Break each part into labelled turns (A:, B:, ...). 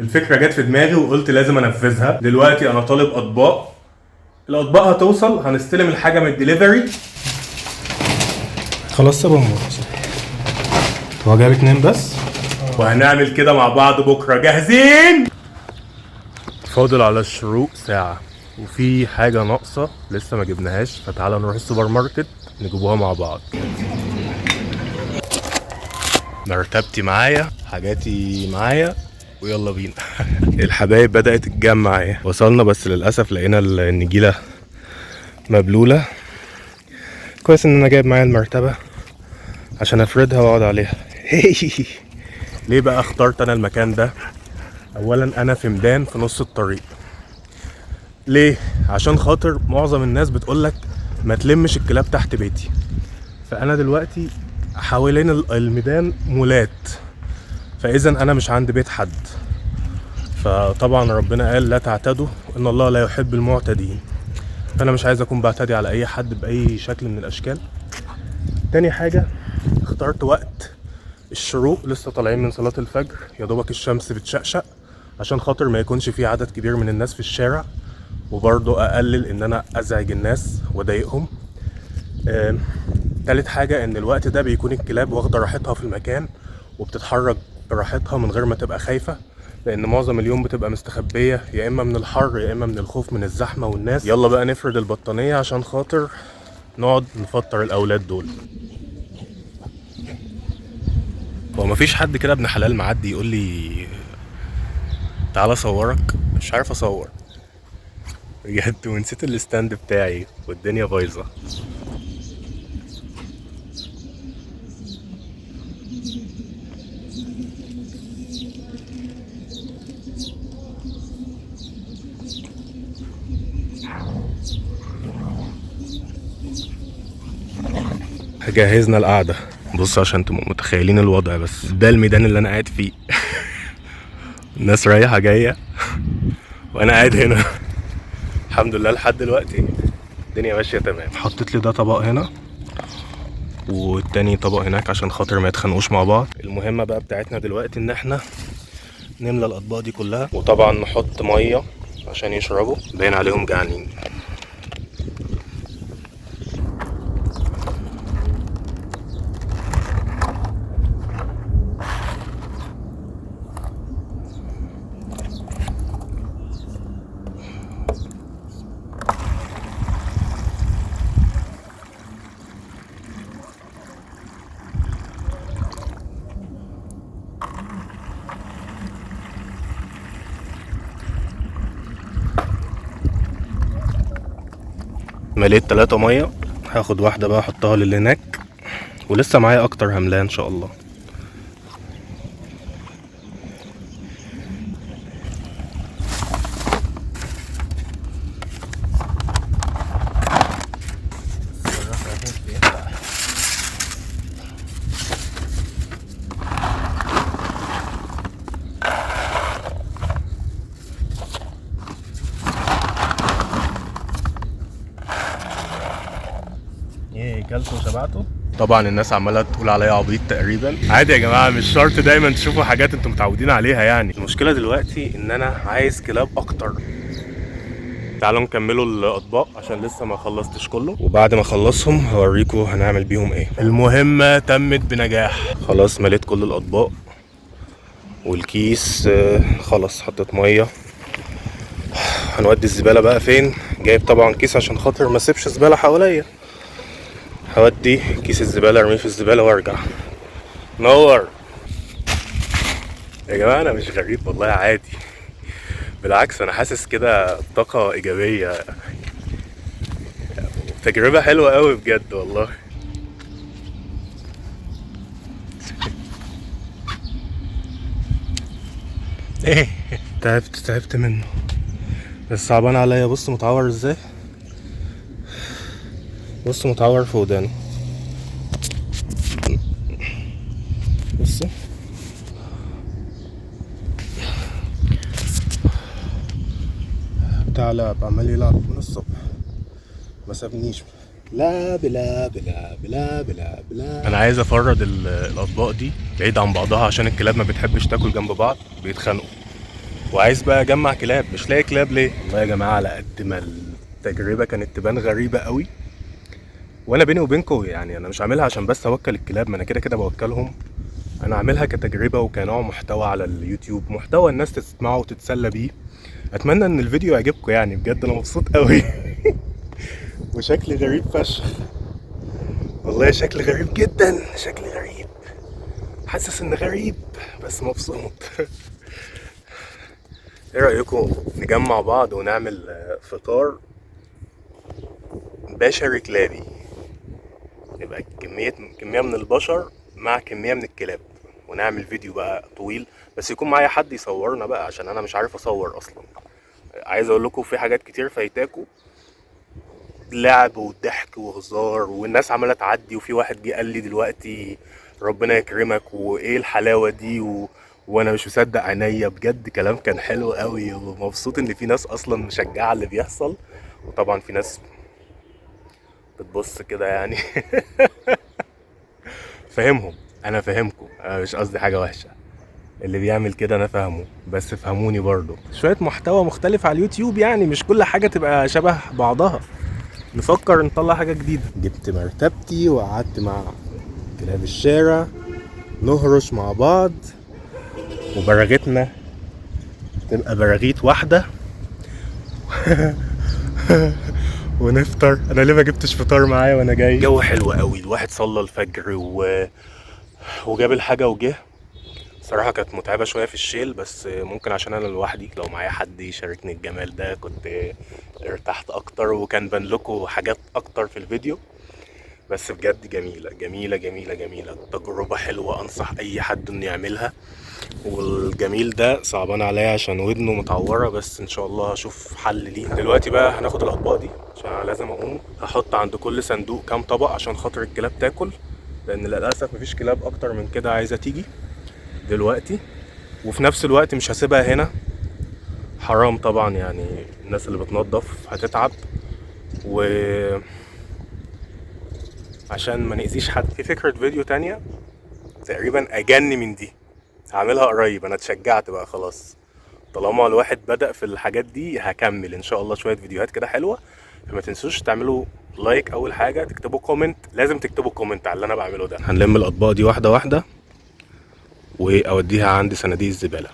A: الفكرة جت في دماغي وقلت لازم انفذها. دلوقتي انا طالب اطباق، الاطباق هتوصل، هنستلم الحاجة من الدليفري.
B: خلاص سيبهم خلاص. هو جايب 2 بس.
A: وهنعمل كده مع بعض بكرة. جاهزين؟ فاضل على الشروق ساعة وفي حاجة ناقصة لسه ما جبناهاش، فتعالى نروح السوبر ماركت نجيبوها مع بعض. مرتبتي معايا، حاجاتي معايا، ويلا بينا. الحبايب بدأت تتجمع اهي. وصلنا بس للأسف لقينا النجيلة مبلولة. كويس ان انا جايب معايا المرتبة عشان افردها واقعد عليها. ليه بقى اخترت انا المكان ده؟ اولا انا في ميدان في نص الطريق. ليه؟ عشان خاطر معظم الناس بتقولك ما تلمش الكلاب تحت بيتي. فانا دلوقتي حوالين الميدان مولات، فاذا انا مش عند بيت حد. فطبعا ربنا قال لا تعتدوا ان الله لا يحب المعتدين، فانا مش عايز اكون بعتدي على اي حد باي شكل من الاشكال. تاني حاجة، اخترت وقت الشروق، لسه طالعين من صلاة الفجر، يا دوبك الشمس بتشقشق، عشان خاطر ما يكونش في عدد كبير من الناس في الشارع، وبرضه اقلل ان انا ازعج الناس واضايقهم. تالت حاجة ان الوقت ده بيكون الكلاب واخدة راحتها في المكان وبتتحرك براحتها من غير ما تبقى خايفة، لان معظم اليوم بتبقى مستخبية يا اما من الحر يا اما من الخوف من الزحمة والناس. يلا بقى نفرد البطانية عشان خاطر نقعد نفطر الاولاد دول. هو مفيش حد كده ابن حلال معدي يقول لي تعالى اصورك؟ مش عارف اصور بجد، ونسيت الستاند بتاعي والدنيا بايظه. جهزنا القعده. بص عشان تبقوا متخيلين الوضع، بس ده الميدان اللي انا قاعد فيه. الناس رايحه جايه وانا قاعد هنا. الحمد لله لحد دلوقتي الدنيا ماشيه تمام. حطيت لي ده طبق هنا والتاني طبق هناك عشان خاطر ما يتخانقوش مع بعض. المهمه بقى بتاعتنا دلوقتي ان احنا نملى الاطباق دي كلها، وطبعا نحط ميه عشان يشربوا، باين عليهم جعانين. مليت 3 ميه، هاخد واحده بقى احطها للي هناك، ولسه معايا اكتر هملاه ان شاء الله. ايه كلتوا وشبعتوا؟ طبعا الناس عماله تقول عليا عبيط تقريبا. عادي يا جماعه، مش شرط دايما تشوفوا حاجات انتم متعودين عليها يعني. المشكله دلوقتي ان انا عايز كلاب اكتر. تعالوا نكملوا الاطباق عشان لسه ما خلصتش كله، وبعد ما اخلصهم هوريكم هنعمل بيهم ايه. المهمه تمت بنجاح. خلاص مليت كل الاطباق والكيس خلاص. حطيت ميه. هنودي الزباله بقى فين؟ جايب طبعا كيس عشان خاطر ما اسيبش زباله حواليا. هودي كيس الزباله ارميه في الزباله وارجع. نور يا جماعه، انا مش غريب والله، عادي. بالعكس انا حاسس كده طاقه ايجابيه، تجربه حلوه قوي بجد والله. ايه تعبت منه، بس صعبان عليا. بص متعور ازاي، بص متعور في ودانه. بص بتاع لعب عمال يلعب من الصبح، ما سابنيش. لا بلا بلا بلا بلا بلا. انا عايز افرد الاطباق دي بعيد عن بعضها عشان الكلاب ما بتحبش تاكل جنب بعض، بيتخانقوا. وعايز بقى اجمع كلاب، مش لاقي كلاب ليه والله يا جماعه. على قد ما التجربه كانت تبان غريبه قوي، وانا بيني وبينكم يعني انا مش عاملها عشان بس اوكل الكلاب، ما انا كده كده بوكلهم. انا عاملها كتجربه وكنوع محتوى على اليوتيوب، محتوى الناس تسمعه وتتسلى بيه. اتمنى ان الفيديو يعجبكم يعني، بجد انا مبسوط قوي. وشكلي غريب فشخ والله، شكلي غريب جدا، شكلي غريب، حاسس ان غريب بس مبسوط. ايه رأيكم نجمع بعض ونعمل فطار بشري كلابي؟ يبقى كمية من البشر مع كمية من الكلاب، ونعمل فيديو بقى طويل، بس يكون معايا حد يصورنا بقى عشان انا مش عارف اصور اصلا. عايز اقول لكم في حاجات كتير فايتاكوا، لعب وضحك وهزار، والناس عماله تعدي، وفي واحد جه قال لي دلوقتي ربنا يكرمك وايه الحلاوه دي وانا مش مصدق عينيا، بجد كلام كان حلو قوي، ومبسوط ان في ناس اصلا مشجعه اللي بيحصل. وطبعا في ناس بتبص كده يعني. فاهمهم، انا فاهمكم، انا مش قصدي حاجه وحشه، اللي بيعمل كده انا فاهمه، بس فهموني برضو شويه محتوى مختلف على اليوتيوب يعني، مش كل حاجه تبقى شبه بعضها، نفكر نطلع حاجة جديدة. جبت مرتبتي وقعدت مع كلاب الشارع نهرش مع بعض، وبراغتنا تبقى براغيت واحدة. ونفطر. انا ليه ما جبتش فطار معايا وانا جاي؟ الجو حلو قوي، الواحد صلى الفجر وجاب الحاجة وجه. صراحة كانت متعبة شوية في الشيل، بس ممكن عشان انا لوحدي، لو معايا حد يشاركني الجمال ده كنت ارتحت اكتر، وكان بان لكم حاجات اكتر في الفيديو. بس بجد جميلة جميلة جميلة جميلة، تجربة حلوة، أنصح أي حد إنه يعملها. والجميل ده صعبان عليا عشان ودنه متعورة، بس إن شاء الله هشوف حل ليها. دلوقتي بقى هناخد الأطباق دي عشان أنا لازم أقوم. هحط عند كل صندوق كام طبق عشان خاطر الكلاب تاكل، لأن للأسف مفيش كلاب أكتر من كده عايزة تيجي دلوقتي. وفي نفس الوقت مش هسيبها هنا، حرام طبعا يعني، الناس اللي بتنظف هتتعب، وعشان ما نأذيش حد. في فكرة فيديو تانية تقريبا اجن من دي، هعملها قريب. انا اتشجعت بقى خلاص، طالما الواحد بدأ في الحاجات دي هكمل ان شاء الله شوية فيديوهات كده حلوة. فما تنسوش تعملوا لايك اول حاجة، تكتبوا كومنت، لازم تكتبوا كومنت على اللي انا بعمله ده. هنلم الاطباق دي واحدة واحدة واوديها عند صناديق الزبالة.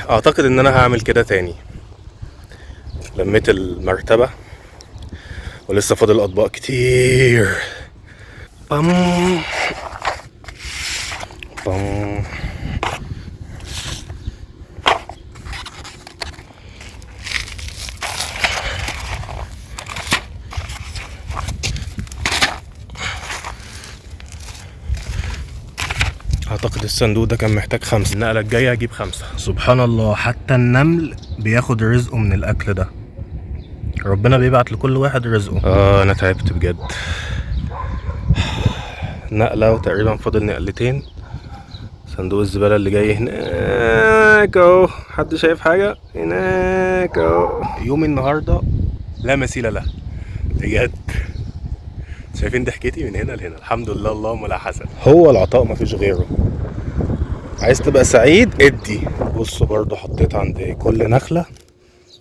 A: اعتقد ان انا هعمل كده تاني. لميت المرتبة ولسه فاضل اطباق كتير. بام بام. اعتقد الصندوق ده كان محتاج 5، النقلة الجاية اجيب 5. سبحان الله، حتى النمل بياخد رزقه من الاكل ده، ربنا بيبعت لكل واحد رزقه. انا تعبت بجد. نقلة وتقريبا فاضل نقلتين. صندوق الزبالة اللي جاي هناك اهو، حد شايف حاجة؟ هناك اهو. يومي النهاردة لا مثيل له بجد. شايفين ضحكتي من هنا لهنا، الحمد لله اللهم لا حسن، هو العطاء مفيش غيره. عايز تبقى سعيد ادي. بصوا برضو حطيت عند كل نخلة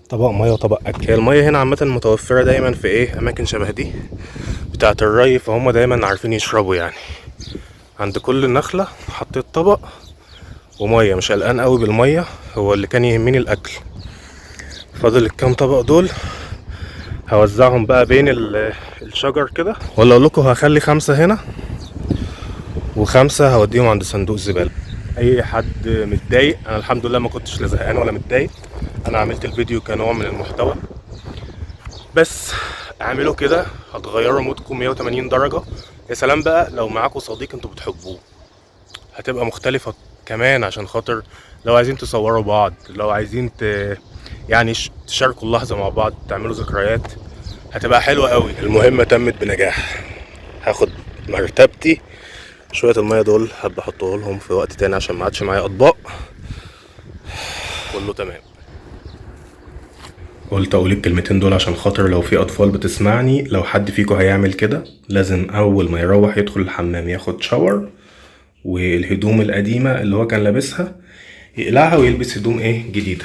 A: طبق ميه وطبق اكل. هي الميه هنا عامه متوفره دايما في ايه، اماكن شبه دي بتاعه الري، فهم دايما عارفين يشربوا يعني. عند كل نخله حطيت طبق وميه، مش قلقان قوي بالميه، هو اللي كان يهمني الاكل. فاضل الكام طبق دول هوزعهم بقى بين الشجر كده، ولا اقول لكم هخلي 5 هنا و5 هوديهم عند صندوق الزباله. اي حد متضايق، انا الحمد لله ما كنتش لا زهقان ولا متضايق، انا عملت الفيديو كنوع من المحتوى بس. اعملوا كده هتغيروا مودكم 180 درجة. يا سلام بقى لو معاكم صديق انتوا بتحبوه، هتبقى مختلفة كمان، عشان خاطر لو عايزين تصوروا بعض، لو عايزين يعني تشاركوا اللحظة مع بعض، تعملوا ذكريات، هتبقى حلوة قوي. المهمة تمت بنجاح. هاخد مرتبتي، شوية المية دول هبقى احطه لهم في وقت تاني عشان ما عادش معايا اطباق. كله تمام. قلت اقول الكلمتين دول عشان خاطر لو في اطفال بتسمعني، لو حد فيكم هيعمل كده لازم اول ما يروح يدخل الحمام ياخد شاور، والهدوم القديمة اللي هو كان لابسها يقلعها ويلبس هدوم ايه جديدة.